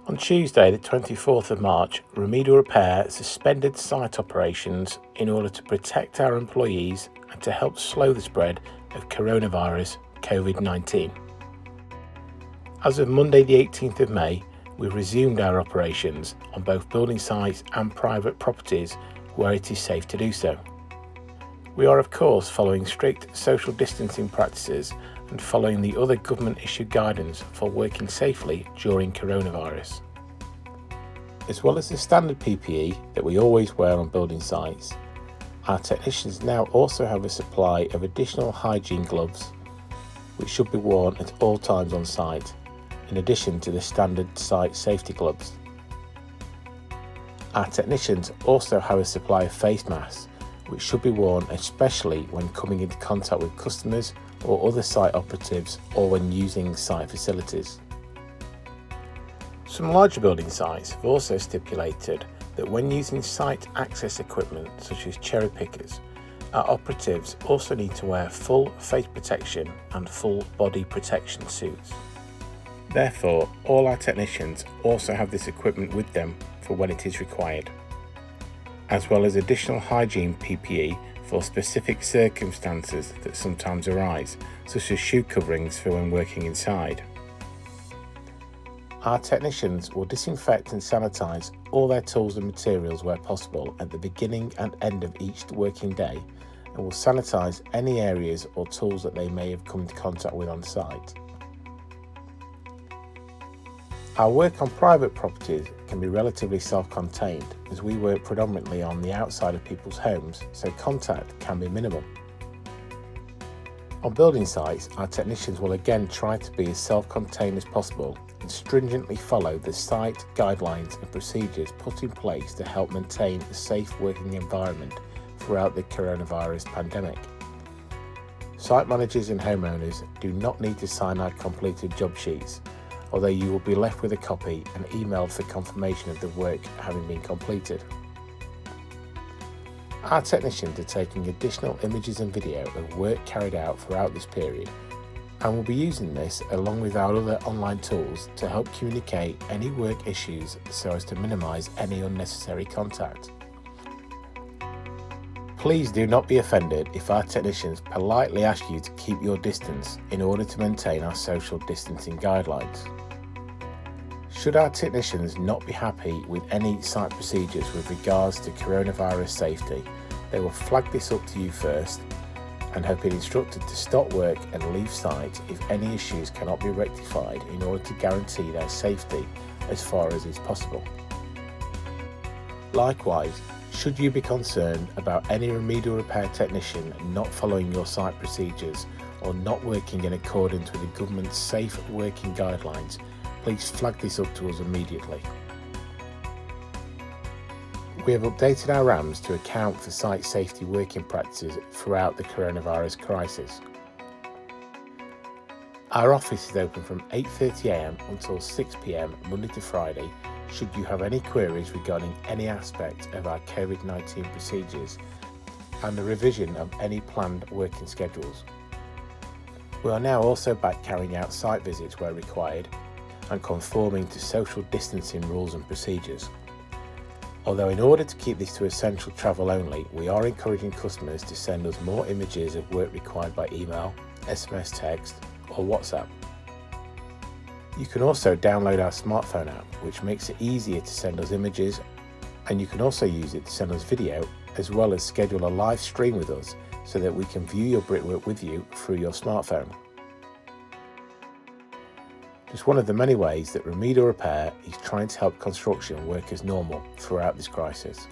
On Tuesday, the 24th of March, Remedial Repair suspended site operations in order to protect our employees and to help slow the spread of coronavirus Covid-19. As of Monday, the 18th of May, we resumed our operations on both building sites and private properties where it is safe to do so. We are, of course, following strict social distancing practices and following the other government-issued guidance for working safely during coronavirus. As well as the standard PPE that we always wear on building sites, our technicians now also have a supply of additional hygiene gloves, which should be worn at all times on site, in addition to the standard site safety gloves. Our technicians also have a supply of face masks, which should be worn especially when coming into contact with customers or other site operatives or when using site facilities. Some larger building sites have also stipulated that when using site access equipment such as cherry pickers, our operatives also need to wear full face protection and full body protection suits. Therefore, all our technicians also have this equipment with them for when it is required, as well as additional hygiene PPE for specific circumstances that sometimes arise, such as shoe coverings for when working inside. Our technicians will disinfect and sanitize all their tools and materials where possible at the beginning and end of each working day, and will sanitize any areas or tools that they may have come into contact with on site. Our work on private properties can be relatively self-contained, as we work predominantly on the outside of people's homes, so contact can be minimal. On building sites, our technicians will again try to be as self-contained as possible and stringently follow the site guidelines and procedures put in place to help maintain a safe working environment throughout the coronavirus pandemic. Site managers and homeowners do not need to sign our completed job sheets, although you will be left with a copy and emailed for confirmation of the work having been completed. Our technicians are taking additional images and video of work carried out throughout this period, and will be using this along with our other online tools to help communicate any work issues so as to minimise any unnecessary contact. Please do not be offended if our technicians politely ask you to keep your distance in order to maintain our social distancing guidelines. Should our technicians not be happy with any site procedures with regards to coronavirus safety, they will flag this up to you first and have been instructed to stop work and leave site if any issues cannot be rectified in order to guarantee their safety as far as is possible. Likewise, should you be concerned about any remedial repair technician not following your site procedures or not working in accordance with the government's safe working guidelines, please flag this up to us immediately. We have updated our RAMs to account for site safety working practices throughout the coronavirus crisis. Our office is open from 8:30am until 6pm Monday to Friday should you have any queries regarding any aspect of our Covid-19 procedures and the revision of any planned working schedules. We are now also back carrying out site visits where required and conforming to social distancing rules and procedures. Although in order to keep this to essential travel only, we are encouraging customers to send us more images of work required by email, SMS text or WhatsApp. You can also download our smartphone app, which makes it easier to send us images, and you can also use it to send us video, as well as schedule a live stream with us so that we can view your brickwork with you through your smartphone. Just one of the many ways that Remedial Repair is trying to help construction work as normal throughout this crisis.